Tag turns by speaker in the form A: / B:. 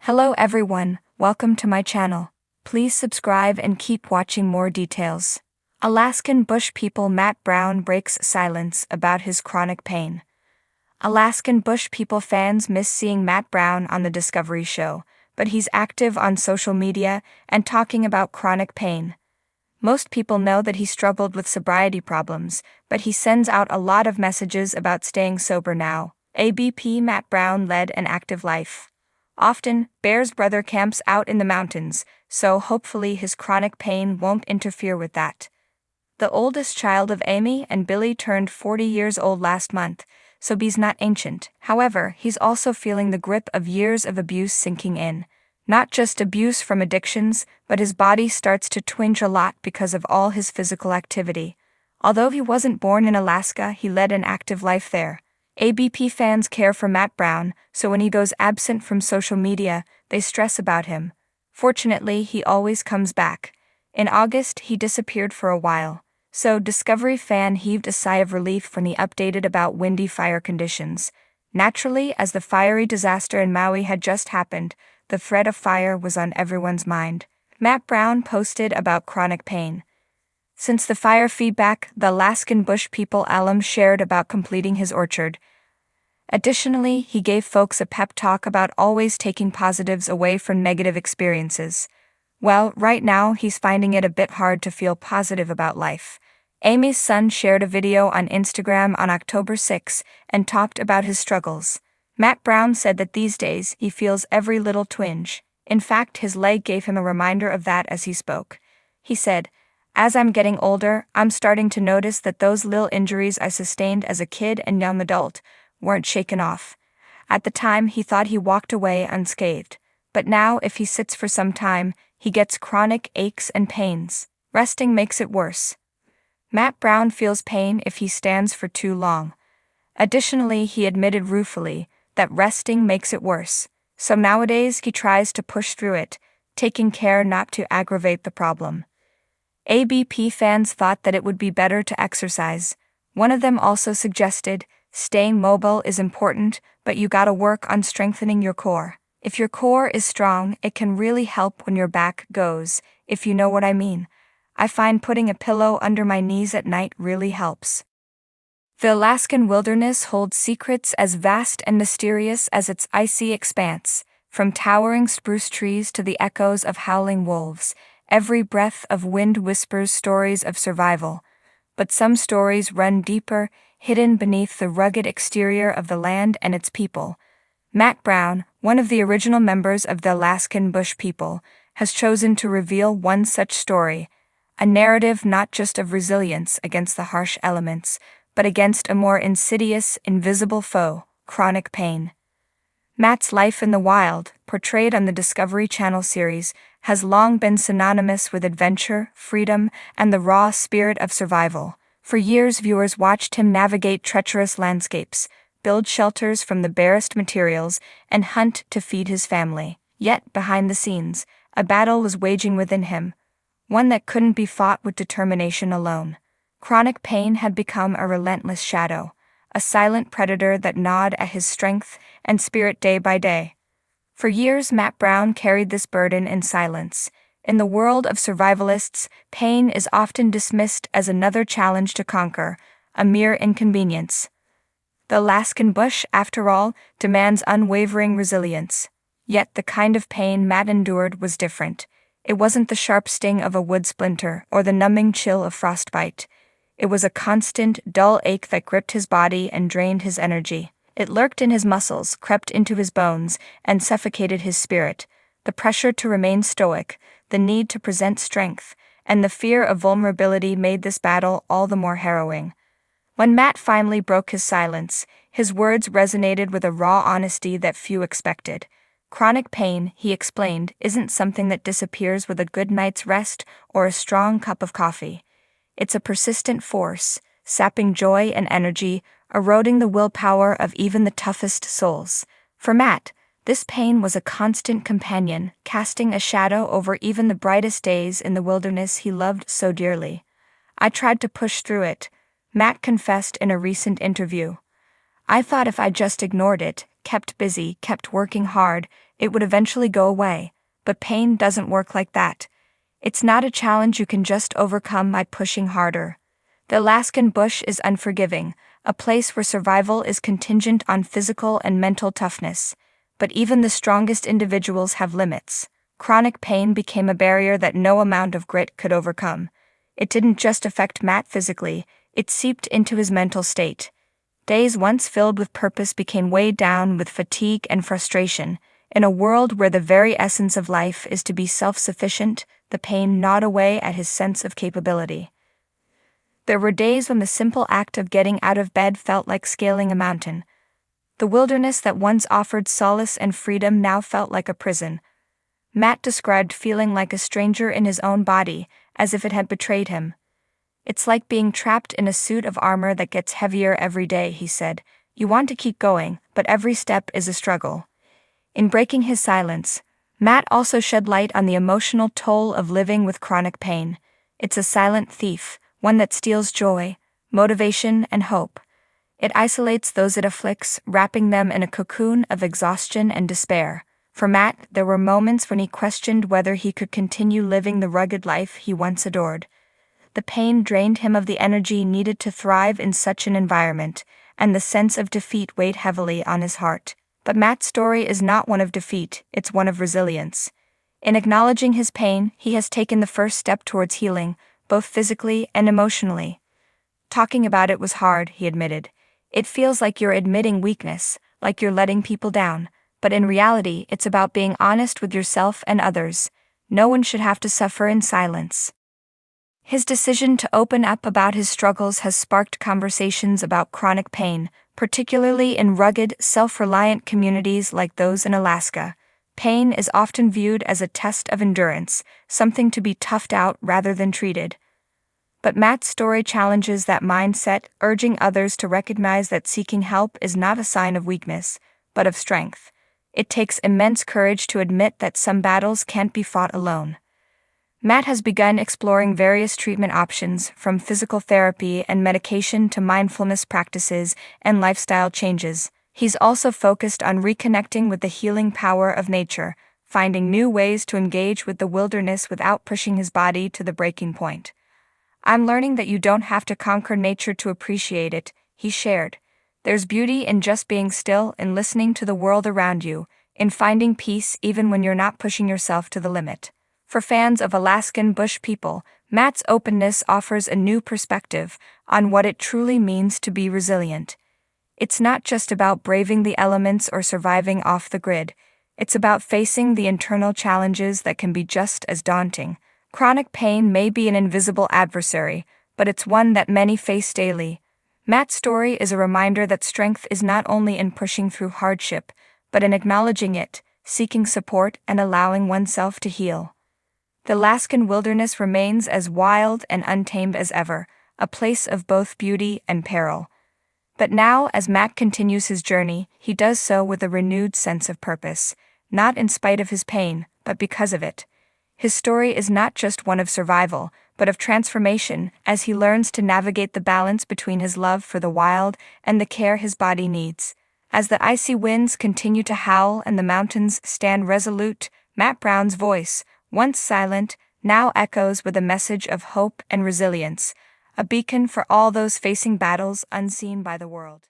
A: Hello everyone, welcome to my channel. Please subscribe and keep watching more details. Alaskan bush people Matt Brown breaks silence about his chronic pain. Alaskan bush people fans miss seeing Matt Brown on the Discovery show, but he's active on social media and talking about chronic pain. Most people know that he struggled with sobriety problems, but he sends out a lot of messages about staying sober now. ABP Matt Brown led an active life. Often, Bear's brother camps out in the mountains, so hopefully his chronic pain won't interfere with that. The oldest child of Amy and Billy turned 40 years old last month, so B's not ancient. However, he's also feeling the grip of years of abuse sinking in. Not just abuse from addictions, but his body starts to twinge a lot because of all his physical activity. Although he wasn't born in Alaska, he led an active life there. ABP fans care for Matt Brown, so when he goes absent from social media, they stress about him. Fortunately, he always comes back. In August, he disappeared for a while, so Discovery fan heaved a sigh of relief when he updated about windy fire conditions. Naturally, as the fiery disaster in Maui had just happened, the threat of fire was on everyone's mind. Matt Brown posted about chronic pain. Since the fire feedback, the Alaskan bush people alum shared about completing his orchard. Additionally, he gave folks a pep talk about always taking positives away from negative experiences. Well, right now he's finding it a bit hard to feel positive about life. Amy's son shared a video on Instagram on October 6 and talked about his struggles. Matt Brown said that these days he feels every little twinge. In fact, his leg gave him a reminder of that as he spoke. He said, "As I'm getting older, I'm starting to notice that those little injuries I sustained as a kid and young adult weren't shaken off. At the time, he thought he walked away unscathed. But now, if he sits for some time, he gets chronic aches and pains. Resting makes it worse." Matt Brown feels pain if he stands for too long. Additionally, he admitted ruefully that resting makes it worse. So nowadays, he tries to push through it, taking care not to aggravate the problem. ABP fans thought that it would be better to exercise. One of them also suggested, "Staying mobile is important, but you gotta work on strengthening your core. If your core is strong, it can really help when your back goes, if you know what I mean. I find putting a pillow under my knees at night really helps." The Alaskan wilderness holds secrets as vast and mysterious as its icy expanse. From towering spruce trees to the echoes of howling wolves, every breath of wind whispers stories of survival. But some stories run deeper, hidden beneath the rugged exterior of the land and its people. Matt Brown, one of the original members of the Alaskan bush people, has chosen to reveal one such story, a narrative not just of resilience against the harsh elements, but against a more insidious, invisible foe, chronic pain. Matt's life in the wild, portrayed on the Discovery Channel series, has long been synonymous with adventure, freedom, and the raw spirit of survival. For years, viewers watched him navigate treacherous landscapes, build shelters from the barest materials, and hunt to feed his family. Yet, behind the scenes, a battle was waging within him, one that couldn't be fought with determination alone. Chronic pain had become a relentless shadow, a silent predator that gnawed at his strength and spirit day by day. For years, Matt Brown carried this burden in silence. In the world of survivalists, pain is often dismissed as another challenge to conquer, a mere inconvenience. The Alaskan bush, after all, demands unwavering resilience. Yet the kind of pain Matt endured was different. It wasn't the sharp sting of a wood splinter or the numbing chill of frostbite. It was a constant, dull ache that gripped his body and drained his energy. It lurked in his muscles, crept into his bones, and suffocated his spirit. The pressure to remain stoic, the need to present strength, and the fear of vulnerability made this battle all the more harrowing. When Matt finally broke his silence, his words resonated with a raw honesty that few expected. Chronic pain, he explained, isn't something that disappears with a good night's rest or a strong cup of coffee. It's a persistent force, sapping joy and energy, eroding the willpower of even the toughest souls. For Matt, this pain was a constant companion, casting a shadow over even the brightest days in the wilderness he loved so dearly. "I tried to push through it," Matt confessed in a recent interview. "I thought if I just ignored it, kept busy, kept working hard, it would eventually go away, but pain doesn't work like that. It's not a challenge you can just overcome by pushing harder. The Alaskan bush is unforgiving, a place where survival is contingent on physical and mental toughness. But even the strongest individuals have limits. Chronic pain became a barrier that no amount of grit could overcome. It didn't just affect Matt physically, it seeped into his mental state. Days once filled with purpose became weighed down with fatigue and frustration. In a world where the very essence of life is to be self-sufficient, the pain gnawed away at his sense of capability. There were days when the simple act of getting out of bed felt like scaling a mountain. The wilderness that once offered solace and freedom now felt like a prison. Matt described feeling like a stranger in his own body, as if it had betrayed him. "It's like being trapped in a suit of armor that gets heavier every day," he said. "You want to keep going, but every step is a struggle." In breaking his silence, Matt also shed light on the emotional toll of living with chronic pain. It's a silent thief, one that steals joy, motivation, and hope. It isolates those it afflicts, wrapping them in a cocoon of exhaustion and despair. For Matt, there were moments when he questioned whether he could continue living the rugged life he once adored. The pain drained him of the energy needed to thrive in such an environment, and the sense of defeat weighed heavily on his heart. But Matt's story is not one of defeat, it's one of resilience. In acknowledging his pain, he has taken the first step towards healing, both physically and emotionally. "Talking about it was hard," he admitted. "It feels like you're admitting weakness, like you're letting people down, but in reality, it's about being honest with yourself and others. No one should have to suffer in silence." His decision to open up about his struggles has sparked conversations about chronic pain, particularly in rugged, self-reliant communities like those in Alaska. Pain is often viewed as a test of endurance, something to be toughed out rather than treated. But Matt's story challenges that mindset, urging others to recognize that seeking help is not a sign of weakness, but of strength. It takes immense courage to admit that some battles can't be fought alone. Matt has begun exploring various treatment options, from physical therapy and medication to mindfulness practices and lifestyle changes. He's also focused on reconnecting with the healing power of nature, finding new ways to engage with the wilderness without pushing his body to the breaking point. "I'm learning that you don't have to conquer nature to appreciate it," he shared. "There's beauty in just being still and listening to the world around you, in finding peace even when you're not pushing yourself to the limit." For fans of Alaskan bush people, Matt's openness offers a new perspective on what it truly means to be resilient. It's not just about braving the elements or surviving off the grid. It's about facing the internal challenges that can be just as daunting. Chronic pain may be an invisible adversary, but it's one that many face daily. Matt's story is a reminder that strength is not only in pushing through hardship, but in acknowledging it, seeking support, and allowing oneself to heal. The Alaskan wilderness remains as wild and untamed as ever, a place of both beauty and peril. But now, as Matt continues his journey, he does so with a renewed sense of purpose, not in spite of his pain, but because of it. His story is not just one of survival, but of transformation, as he learns to navigate the balance between his love for the wild and the care his body needs. As the icy winds continue to howl and the mountains stand resolute, Matt Brown's voice, once silent, now echoes with a message of hope and resilience, a beacon for all those facing battles unseen by the world.